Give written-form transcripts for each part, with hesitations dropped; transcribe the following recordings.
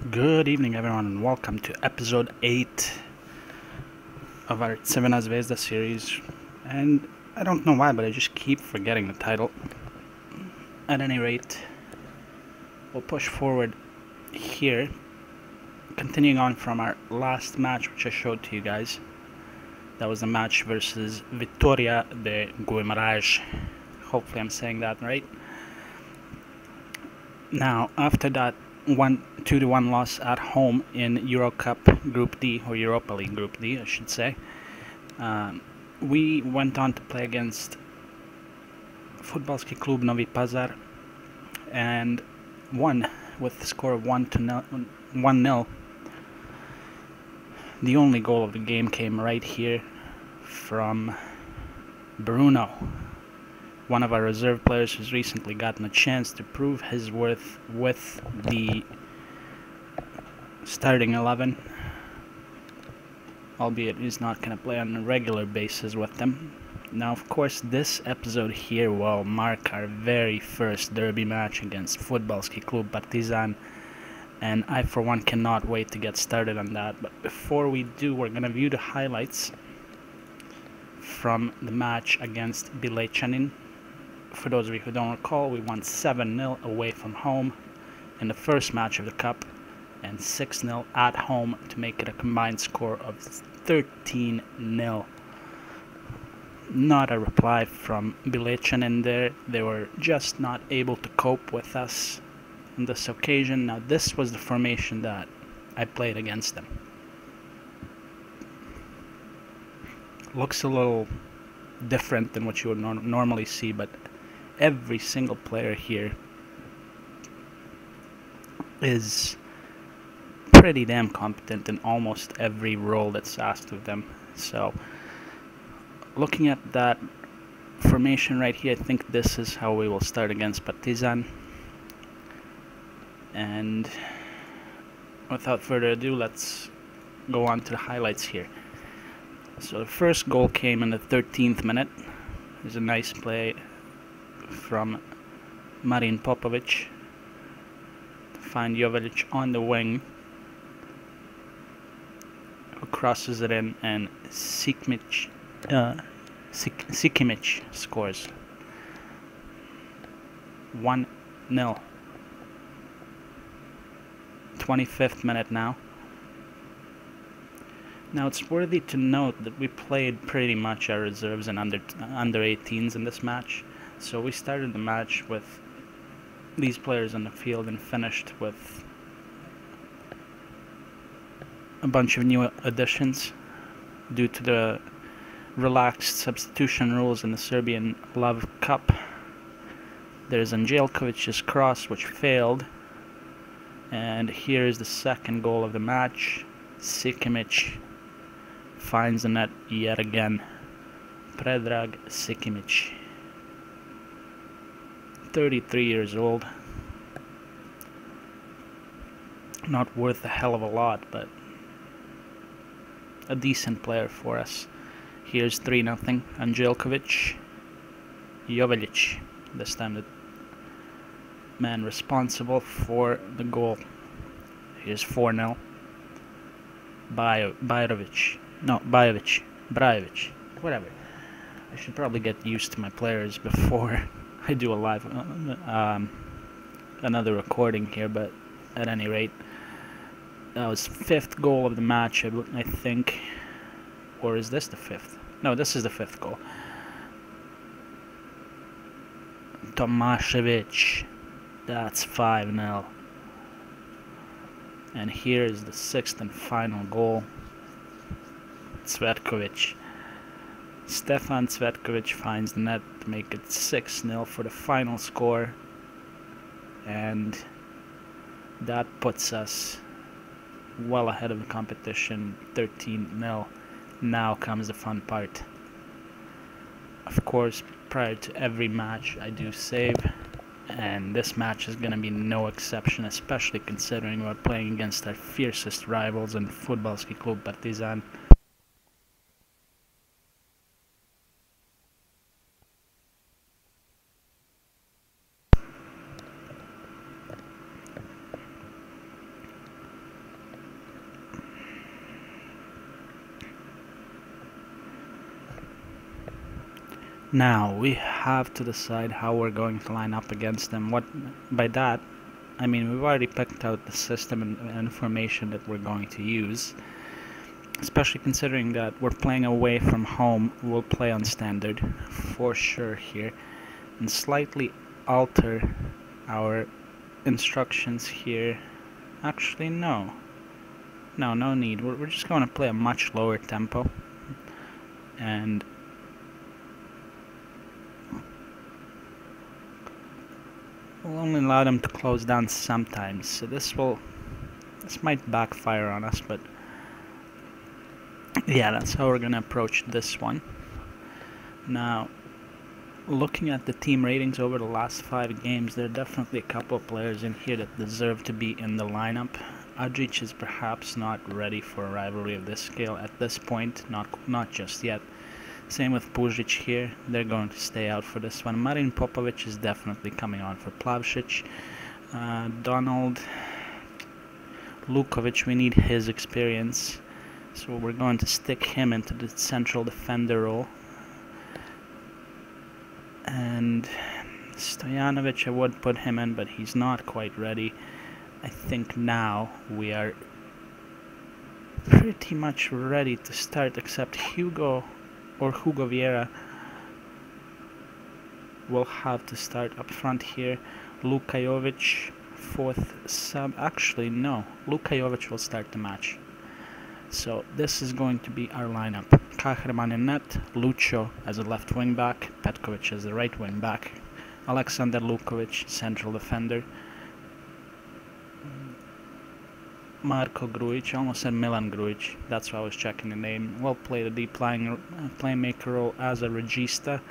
Good evening, everyone, and welcome to episode 8 of our Crvena Zvezda series. And I don't know why, but I just keep forgetting the title. At any rate, we'll push forward here, continuing on from our last match, which I showed to you guys. That was the match versus Vitória de Guimarães. Hopefully, I'm saying that right. Now, after that 2-1 loss at home in Euro Cup Group D, or Europa League Group D, I should say, we went on to play against Fudbalski Klub Novi Pazar and won with the score of 1-0. The only goal of the game came right here from Bruno, one of our reserve players who's recently gotten a chance to prove his worth with the starting 11, albeit he's not going to play on a regular basis with them. Now, of course, this episode here will mark our very first derby match against Fudbalski Klub Partizan, and I, for one, cannot wait to get started on that. But before we do, we're going to view the highlights from the match against Večiti. For those of you who don't recall, we won 7-0 away from home in the first match of the Cup and 6-0 at home to make it a combined score of 13-0. Not a reply from Večiti there. They were just not able to cope with us on this occasion. Now, this was the formation that I played against them. Looks a little different than what you would normally see, but every single player here is pretty damn competent in almost every role that's asked of them. So, looking at that formation right here, I think this is how we will start against Partizan. And without further ado, let's go on to the highlights here. So the first goal came in the 13th minute. There's a nice play from Marin Popovic to find Joveljic on the wing, who crosses it in, and Sikimic scores 1-0. 25th minute now. Now, it's worthy to note that we played pretty much our reserves and under 18s in this match. So we started the match with these players on the field and finished with a bunch of new additions due to the relaxed substitution rules in the Serbian Love Cup. There's Anđelković's cross, which failed. And here's the second goal of the match. Sikimic finds the net yet again. Predrag Sikimic, 33 years old. Not worth a hell of a lot, but a decent player for us. Here's 3-0. Anđelković, Joveljic, this time the man responsible for the goal. Here's 4-0. Brajovic, whatever. I should probably get used to my players before I do a live another recording here, but at any rate, that was 5th goal of the match, I think. Or is this the 5th? No, this is the 5th goal. Tomašević, that's 5-0. And here is the 6th and final goal. Cvetković. Stefan Cvetković finds the net to make it 6-0 for the final score. And that puts us well ahead of the competition, 13-0. Now comes the fun part. Of course, prior to every match, I do save. And this match is going to be no exception, especially considering we're playing against our fiercest rivals in Fudbalski Klub Partizan. Now we have to decide how we're going to line up against them. What by that I mean, we've already picked out the system and information that we're going to use, especially considering that we're playing away from home. We'll play on standard for sure here and slightly alter our instructions here. Actually, no, no need. We're just going to play a much lower tempo, and we'll only allow them to close down sometimes. So this might backfire on us, but yeah, that's how we're gonna approach this one. Now, looking at the team ratings over the last 5 games, there are definitely a couple of players in here that deserve to be in the lineup. Adžić is perhaps not ready for a rivalry of this scale at this point, not just yet. Same with Pužić here, they're going to stay out for this one. Marin Popović is definitely coming on for Plavšić. Donald, Lukovic, we need his experience, so we're going to stick him into the central defender role. And Stojanovic, I would put him in, but he's not quite ready. I think now we are pretty much ready to start, except Hugo Vieira will have to start up front here. Luka Jovic, 4th sub. Actually, no. Luka Jovic will start the match. So this is going to be our lineup. Kahraman in net, Lucho as a left wing back, Petkovic as the right wing back, Alexander Lukovic, central defender, Marko Grujic, almost said Milan Grujic, that's why I was checking the name, will play the deep lying playmaker role as a regista.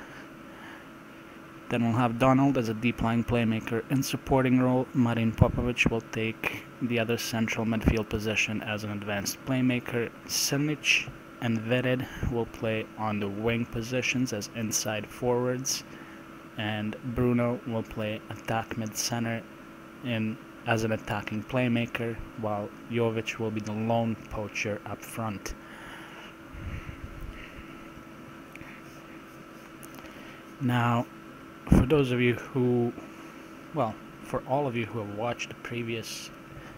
Then we'll have Donald as a deep lying playmaker in supporting role. Marin Popović will take the other central midfield position as an advanced playmaker. Sinic and Vered will play on the wing positions as inside forwards. And Bruno will play attack mid-center as an attacking playmaker, while Jovic will be the lone poacher up front. Now, for those of you who, well, for all of you who have watched the previous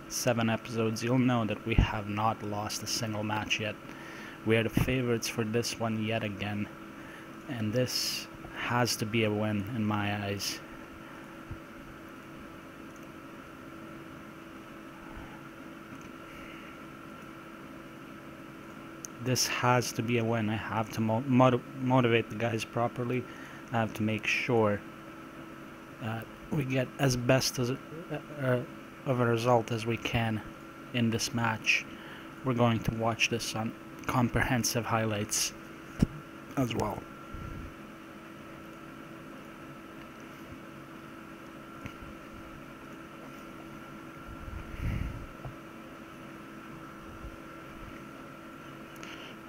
7 episodes, you'll know that we have not lost a single match yet. We are the favorites for this one yet again, and this has to be a win in my eyes. This has to be a win. I have to motivate the guys properly. I have to make sure that we get as best as of a result as we can in this match. We're going to watch this on comprehensive highlights as well.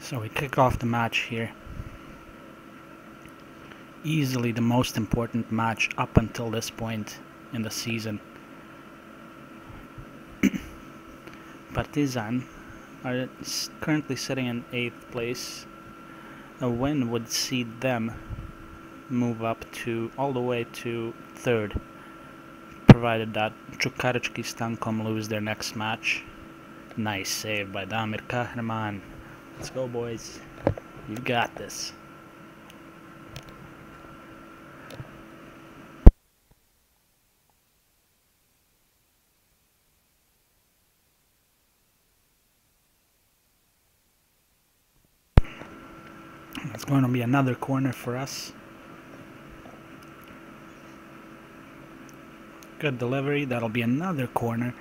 So we kick off the match here. Easily the most important match up until this point in the season. Partizan are currently sitting in 8th place. A win would see them move up to all the way to 3rd, provided that Čukarički Stankom lose their next match. Nice save by Damir Kahraman. Let's go, boys. You've got this. It's going to be another corner for us. Good delivery. That'll be another corner.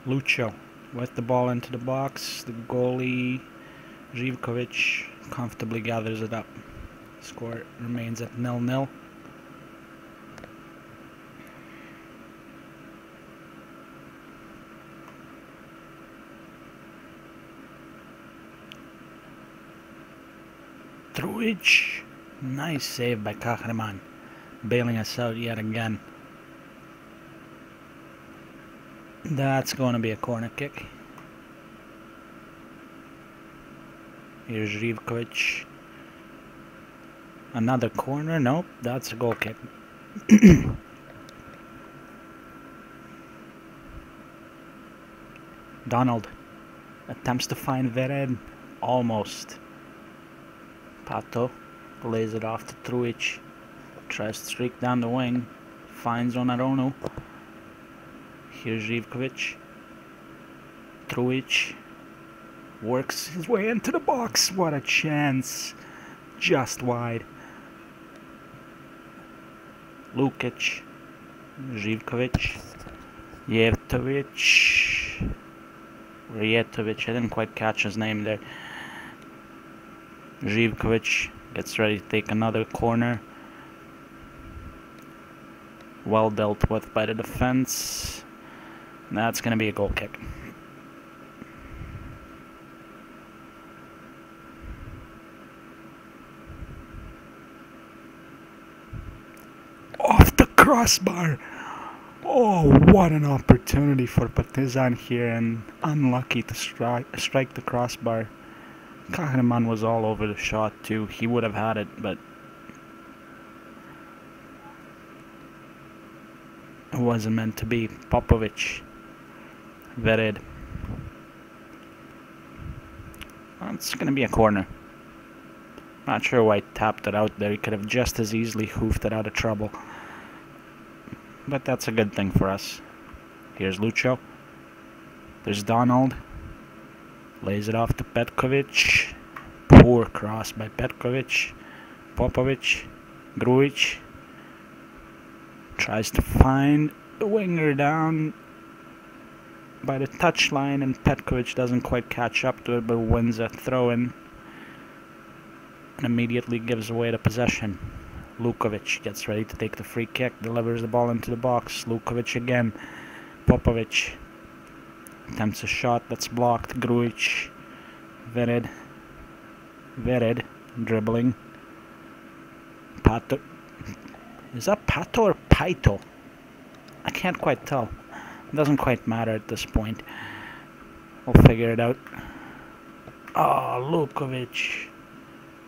Lucho with the ball into the box. The goalie, Živković, comfortably gathers it up. Score remains at 0-0. Trujic, nice save by Kahraman, bailing us out yet again. That's going to be a corner kick. Here's Živković. Another corner. Nope, that's a goal kick. Donald attempts to find Vered. Almost. Pato lays it off to Truić. Tries to streak down the wing. Finds Donnarumma. Here's Živković. Truić works his way into the box. What a chance. Just wide. Lukic. Živković. Jevtović. I didn't quite catch his name there. Živković gets ready to take another corner. Well dealt with by the defense. That's going to be a goal kick. Off the crossbar. Oh, what an opportunity for Partizan here, and unlucky to strike the crossbar. Kahneman was all over the shot too. He would have had it, but it wasn't meant to be. Popovic. Vered. It's going to be a corner. Not sure why he tapped it out there. He could have just as easily hoofed it out of trouble. But that's a good thing for us. Here's Lucho. There's Donald. Lays it off to Petkovic. Poor cross by Petkovic. Popovic. Grujic. Tries to find the winger down by the touchline, and Petkovic doesn't quite catch up to it, but wins a throw-in and immediately gives away the possession. Lukovic gets ready to take the free kick, delivers the ball into the box. Lukovic again. Popovic attempts a shot that's blocked. Grujic. Vered dribbling. Pato. Is that Pato or Paito? I can't quite tell. It doesn't quite matter at this point. We'll figure it out. Oh, Lukovic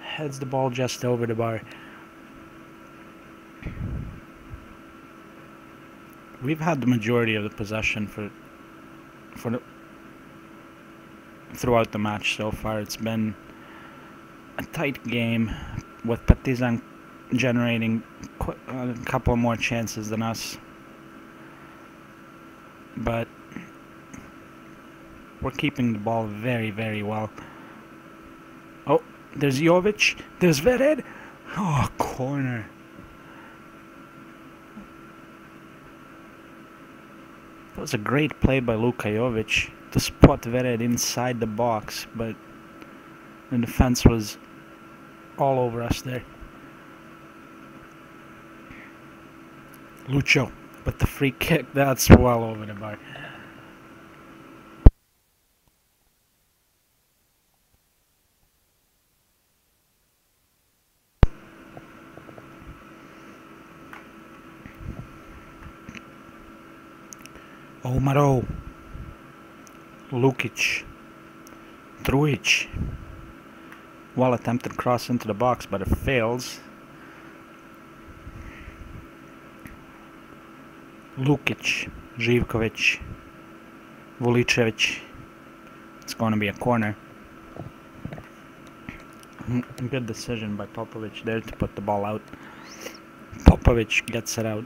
heads the ball just over the bar. We've had the majority of the possession throughout the match so far. It's been a tight game with Partizan generating a couple more chances than us, but we're keeping the ball very, very well. Oh, there's Jovic, there's Vered. Oh, corner. That was a great play by Luka Jovic to spot Vered inside the box, but the defense was all over us there. Lucho, but the free kick, that's well over the bar. Omaro, Lukic, Truić. Well attempted cross into the box, but it fails. Lukic, Živković, Vulicevic. It's going to be a corner. Good decision by Popovic there to put the ball out. Popovic gets it out.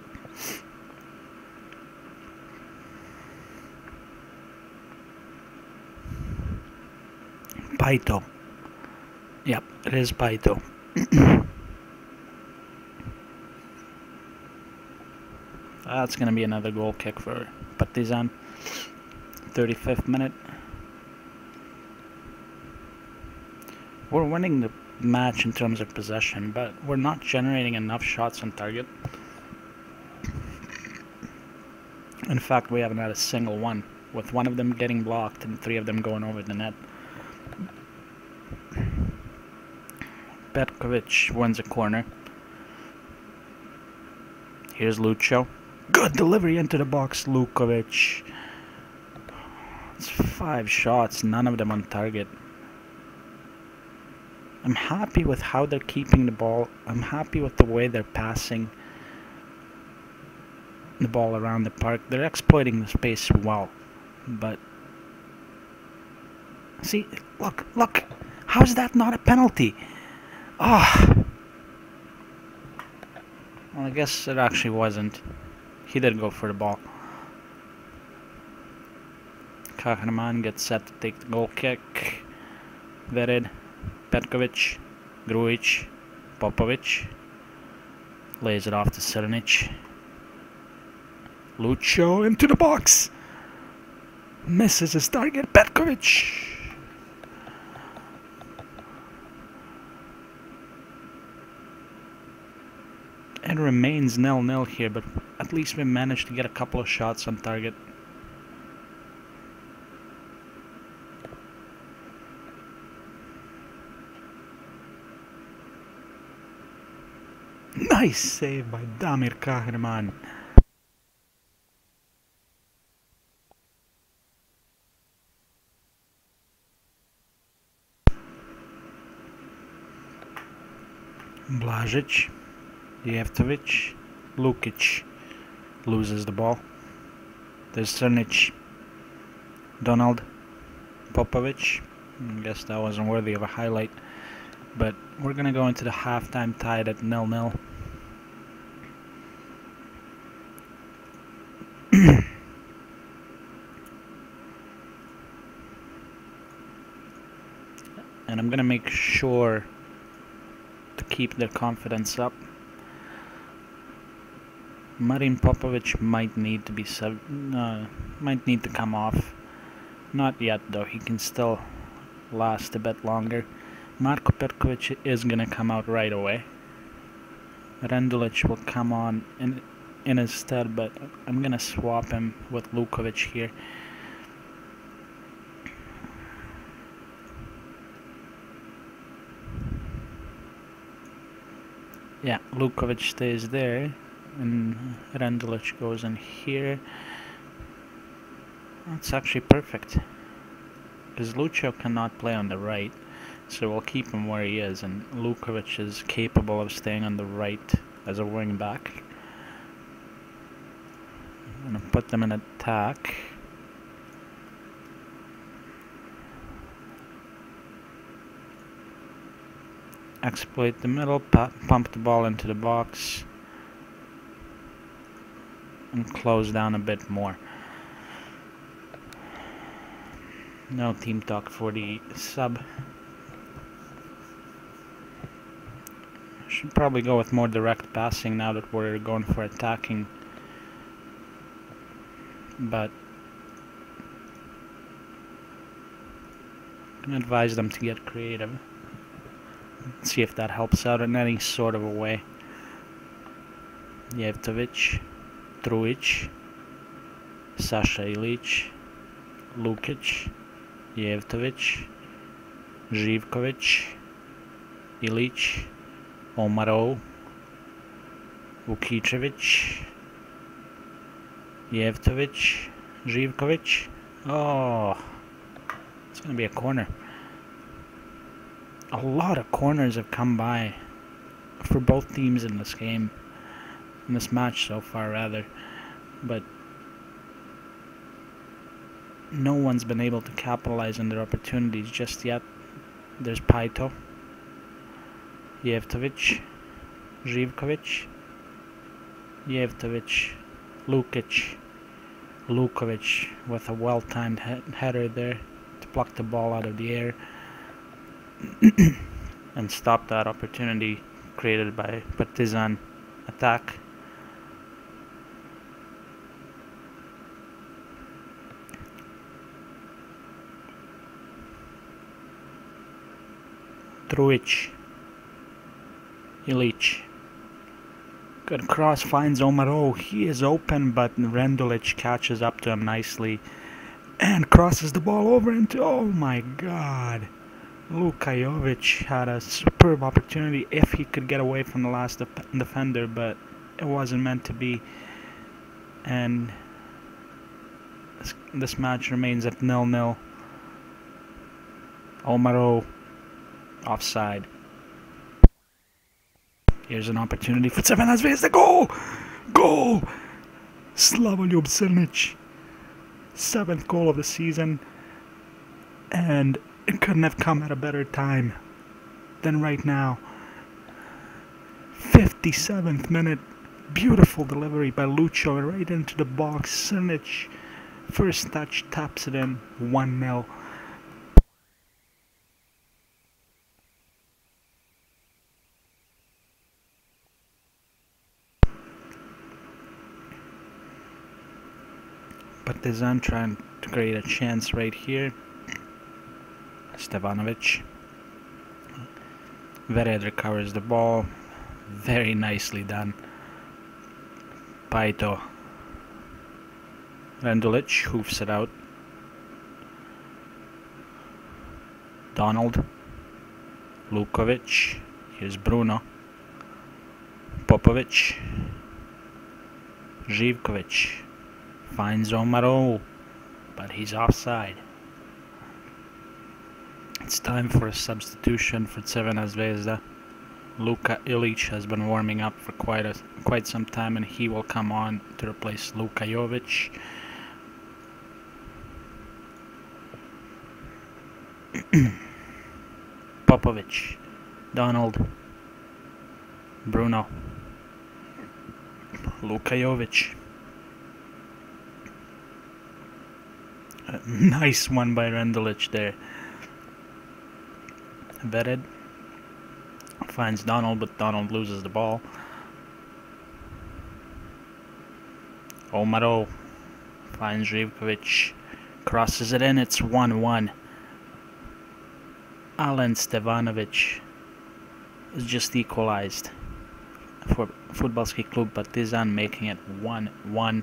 Paito. Yep, it is Paito. That's going to be another goal kick for Partizan. 35th minute. We're winning the match in terms of possession, but we're not generating enough shots on target. In fact, we haven't had a single one, with one of them getting blocked and 3 of them going over the net. Petkovic wins a corner. Here's Lucho. Good delivery into the box, Lukovic. It's 5 shots, none of them on target. I'm happy with how they're keeping the ball. I'm happy with the way they're passing the ball around the park. They're exploiting the space well. But see, look. How is that not a penalty? Ah. Oh. Well, I guess it actually wasn't. He did go for the ball. Kahraman gets set to take the goal kick. Vered, Petkovic, Grujic, Popovic. Lays it off to Srnic. Lucho into the box. Misses his target, Petkovic. It remains 0-0 here, but at least we managed to get a couple of shots on target. Nice save by Damir Kahraman. Blažić, Jeftovic, Lukic loses the ball. There's Srnic, Donald, Popovic. I guess that wasn't worthy of a highlight. But we're going to go into the halftime tied at 0-0. And I'm going to make sure to keep their confidence up. Marin Popovic might need to be might need to come off. Not yet though, he can still last a bit longer. Marko Petkovic is gonna come out right away. Rendulic will come on in his stead, but I'm gonna swap him with Lukovic here. Yeah, Lukovic stays there, and Rendulic goes in here. That's actually perfect, because Lucho cannot play on the right, so we'll keep him where he is, and Lukovic is capable of staying on the right as a wing back. I'm going to put them in attack. Exploit the middle, pump the ball into the box, and close down a bit more. No team talk for the sub. Should probably go with more direct passing now that we're going for attacking. But I'm going to advise them to get creative. See if that helps out in any sort of a way. Jeftovic, Trujic, Sasha Ilic, Lukic, Jeftovic, Živkovic, Ilic, Omarov, Vukicevic, Jeftovic, Živkovic. Oh, it's going to be a corner. A lot of corners have come by for both teams in this game, in this match so far rather, but no one's been able to capitalize on their opportunities just yet. There's Paito, Jeftovic, Živkovic, Jeftovic, Lukic, Lukovic with a well-timed header there to pluck the ball out of the air and stop that opportunity created by Partizan attack. Trujic, Ilic. Good cross, finds Omarov. He is open, but Rendulic catches up to him nicely and crosses the ball over into, oh my god. Luka Jovic had a superb opportunity if he could get away from the last defender, but it wasn't meant to be. And this match remains at 0-0. Omarov Offside. Here's an opportunity for Crvena Zvezda. Goal! Goal! Slavoljub Srnić. 7th goal of the season. And it couldn't have come at a better time than right now. 57th minute. Beautiful delivery by Lucho right into the box. Srnić, first touch, taps it in. 1-0. Partizan trying to create a chance right here. Stevanovic. Vered recovers the ball. Very nicely done. Paito. Rendulic hoofs it out. Donald. Lukovic. Here's Bruno. Popovic. Živkovic. Finds Omaro, but he's offside. It's time for a substitution for Crvena Zvezda. Luka Ilic has been warming up for quite some time, and he will come on to replace Luka Jovic. Popovic, Donald, Bruno, Luka Jovic. A nice one by Rendulic there. Vered finds Donald, but Donald loses the ball. Omaro finds Živkovic, crosses it in, it's 1-1. Alen Stevanovic is just equalized for Fudbalski Klub Partizan, making it 1-1.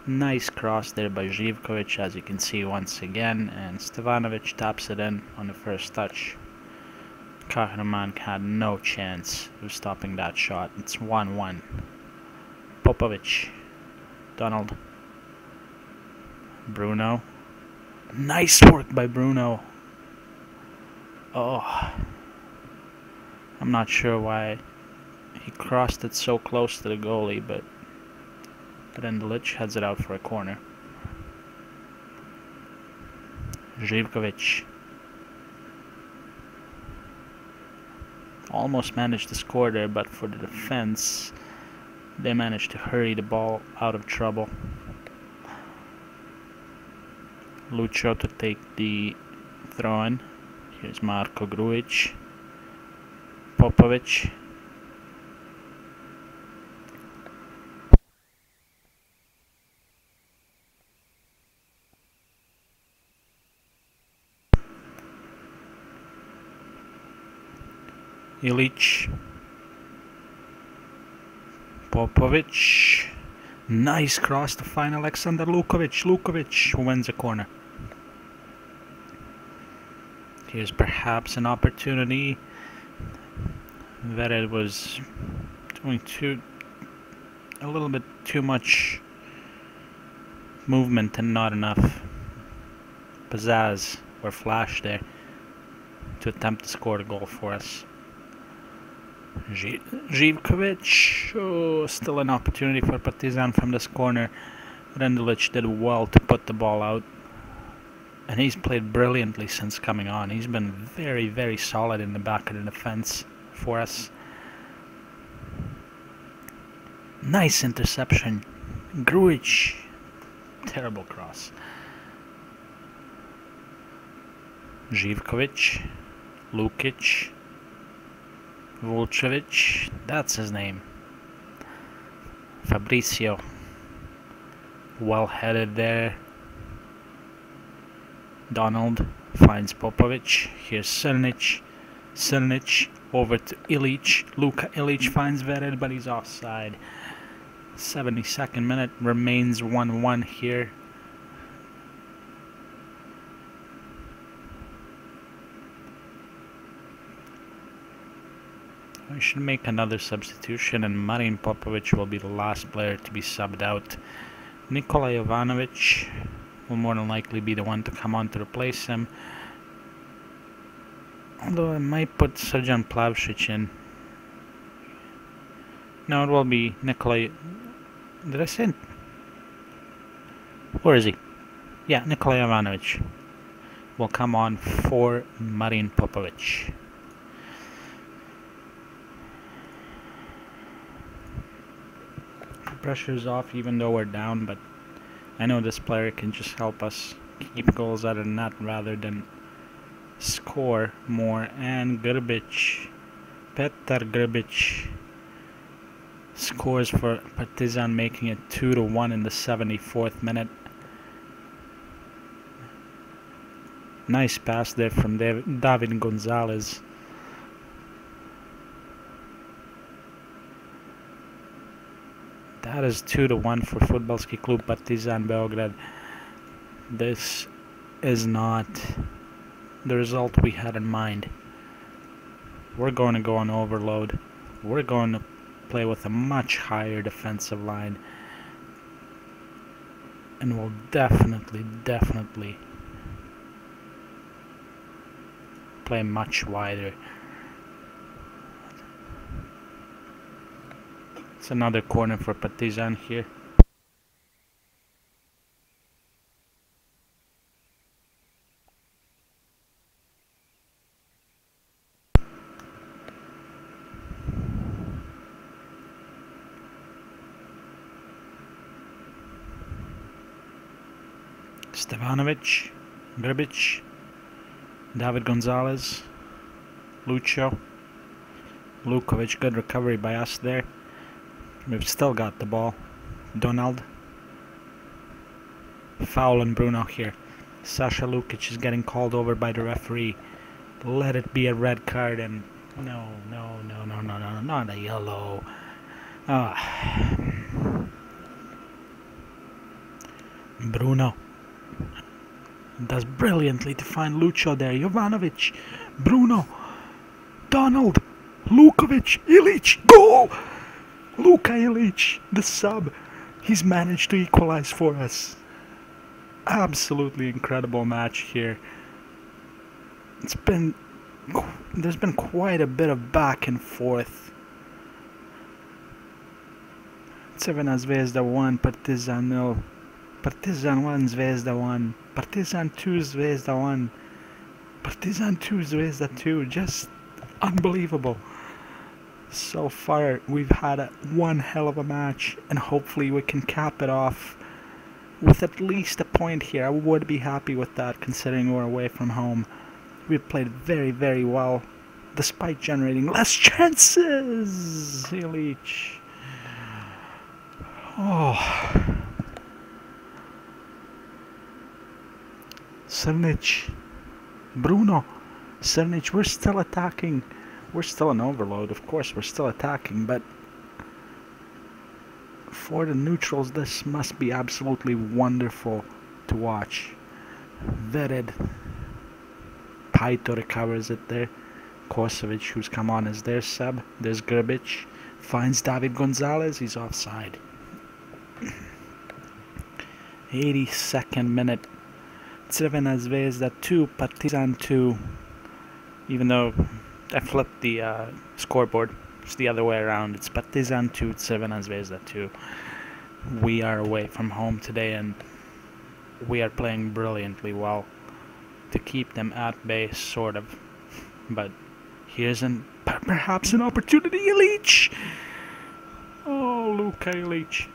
Nice cross there by Živkovic, as you can see once again, and Stevanovic taps it in on the first touch. Kahraman had no chance of stopping that shot. It's 1-1. Popovic, Donald, Bruno. Nice work by Bruno. Oh, I'm not sure why he crossed it so close to the goalie, but Rendulic heads it out for a corner. Živkovic almost managed to score there, but for the defense, they managed to hurry the ball out of trouble. Lucho to take the throw-in. Here's Marko Grujic. Popovic. Ilic. Popovic. Nice cross to find Alexander Lukovic. Lukovic who wins a corner. Here's perhaps an opportunity. Vered was doing a little bit too much movement and not enough pizzazz or flash there to attempt to score the goal for us. Živkovic, oh, still an opportunity for Partizan from this corner. Rendulic did well to put the ball out, and he's played brilliantly since coming on. He's been very, very solid in the back of the defense for us. Nice interception. Grujic, terrible cross. Živkovic, Lukic, Vulčević, that's his name. Fabricio, well headed there. Donald finds Popovic. Here's Srnić. Srnić over to Ilic. Luka Ilic finds Vered, but he's offside. 72nd minute, remains 1-1 here. We should make another substitution, and Marin Popovic will be the last player to be subbed out. Nikola Jovanovic will more than likely be the one to come on to replace him. Although I might put Srđan Plavšić in. No, it will be Nikolai... Did I say... Where is he? Yeah, Nikolai Ivanovic will come on for Marin Popovic. Pressure's off even though we're down, but I know this player can just help us keep goals out of the net rather than score more. And Grbić, Petar Grbić scores for Partizan, making it 2-1 in the 74th minute. Nice pass there from David Gonzalez. That is 2-1 for Fudbalski Klub Partizan Beograd. This is not the result we had in mind. We're going to go on overload. We're going to play with a much higher defensive line. And we'll definitely play much wider. It's another corner for Partizan here. Stevanovic, Grbić, David Gonzalez, Lucho, Lukovic. Good recovery by us there. We've still got the ball. Donald. Foul on Bruno here. Sasha Lukic is getting called over by the referee. Let it be a red card, and no, not a yellow. Bruno does brilliantly to find Lucho there. Jovanovic, Bruno, Donald, Lukovic, Ilic, goal! Luka Ilic, the sub, he's managed to equalize for us. Absolutely incredible match here. There's been quite a bit of back and forth. Crvena Zvezda 1, Partizan 0. Partizan 1, Zvezda 1. Partizan 2, Zvezda 1. Partizan 2, Zvezda 2. Just unbelievable. So far, we've had one hell of a match, and hopefully we can cap it off with at least a point here. I would be happy with that, considering we're away from home. We've played very well, despite generating less chances. Ilic. Oh. Srnic. Bruno. Srnic, we're still attacking. We're still in overload, of course, we're still attacking, but for the neutrals, this must be absolutely wonderful to watch. Vered. Paito recovers it there. Kosovic, who's come on as their sub. There's Grbić. Finds David Gonzalez, he's offside. 82nd minute. Crvena Zvezda 2, Partizan 2. Even though I flipped the scoreboard, it's the other way around. It's Partizan 2, Crvena Zvezda 2. We are away from home today, and we are playing brilliantly well to keep them at bay, sort of. But here's perhaps an opportunity. Ilic! Oh, Luka Ilic.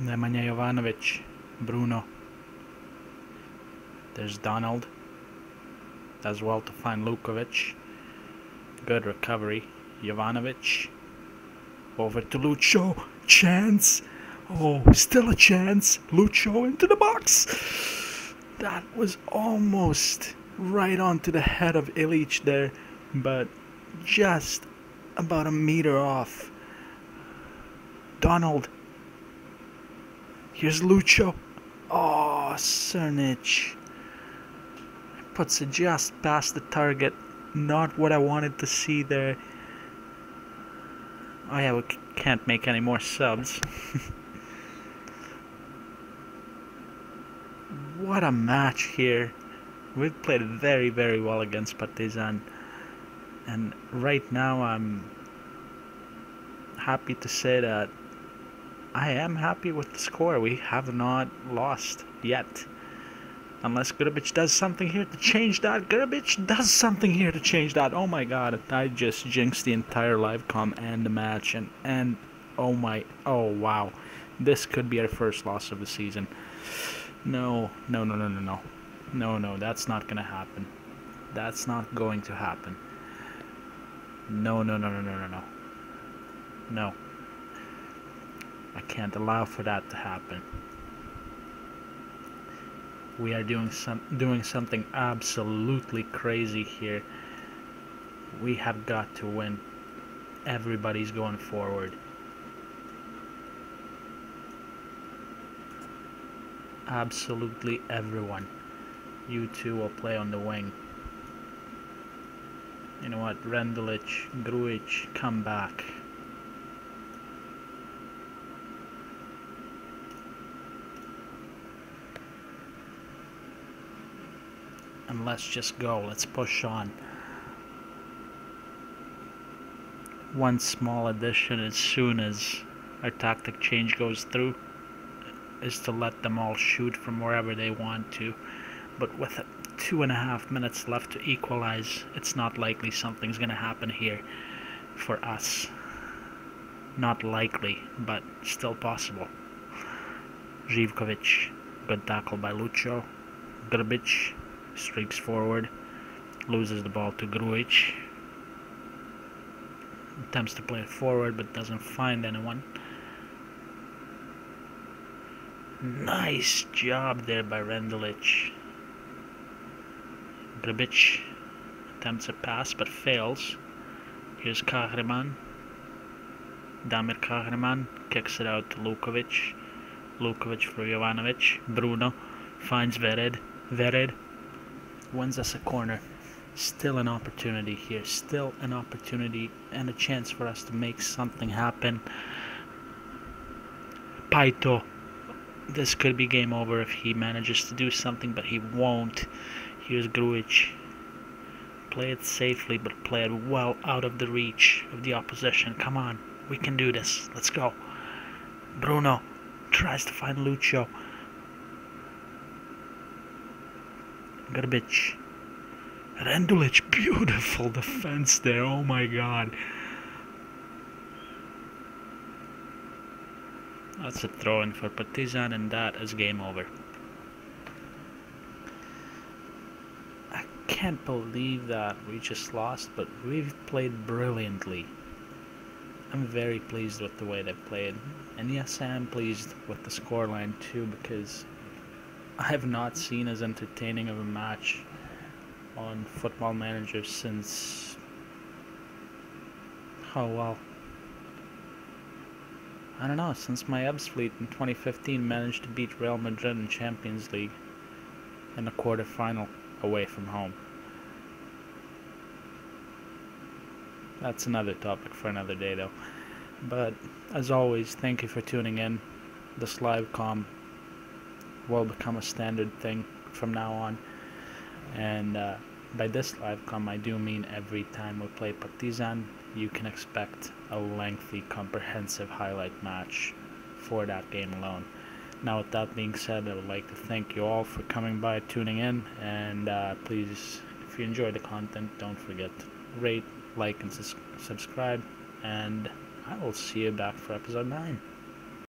Nemanja Jovanovic, Bruno. There's Donald. Does well to find Lukovic. Good recovery. Jovanovic. Over to Lucho. Chance. Oh, still a chance. Lucho into the box. That was almost right onto the head of Ilic there, but just about a meter off. Donald. Here's Lucho. Oh, Srnic. Puts it just past the target. Not what I wanted to see there. Oh yeah, we can't make any more subs. what a match here. We've played very, very well against Partizan. And right now I'm happy to say that I am happy with the score. We have not lost yet. Unless Grbić does something here to change that. Grbić does something here to change that. Oh my god, I just jinxed the entire live comm and the match. And oh wow. This could be our first loss of the season. No, that's not gonna happen. That's not going to happen. No. No. I can't allow for that to happen. We are doing something absolutely crazy here. We have got to win. Everybody's going forward. Absolutely everyone. You two will play on the wing. You know what? Rendelic, Grujic, come back. And let's just go. Let's push on. One small addition as soon as our tactic change goes through is to let them all shoot from wherever they want to. But with 2.5 minutes left to equalize, it's not likely something's going to happen here for us. Not likely, but still possible. Živković, good tackle by Lucho. Grbić streaks forward, loses the ball to Grujic. Attempts to play it forward but doesn't find anyone. Nice job there by Rendelic. Grbić attempts a pass but fails. Here's Kahraman. Damir Kahraman kicks it out to Lukovic. Lukovic for Jovanovic. Bruno finds Vered. Vered wins us a corner. Still an opportunity here. Still an opportunity and a chance for us to make something happen. Paito. This could be game over if he manages to do something, but he won't. Here's Grujic. Play it safely, but play it well out of the reach of the opposition. Come on. We can do this. Let's go. Bruno tries to find Lucho. Grbić. Rendelic, beautiful defense there. Oh my god. That's a throw-in for Partizan, and that is game over. I can't believe that we just lost, but we've played brilliantly. I'm very pleased with the way they've played. And yes, I am pleased with the scoreline too, because I have not seen as entertaining of a match on Football Manager since, I don't know, since my Ebbs fleet in 2015 managed to beat Real Madrid in Champions League in the quarterfinal away from home. That's another topic for another day though. But as always, thank you for tuning in. This live comm will become a standard thing from now on. And by this live comm, I do mean every time we play Partizan, you can expect a lengthy, comprehensive highlight match for that game alone. Now, with that being said, I would like to thank you all for coming by, tuning in, and please, if you enjoy the content, don't forget to rate, like, and subscribe, and I will see you back for episode 9.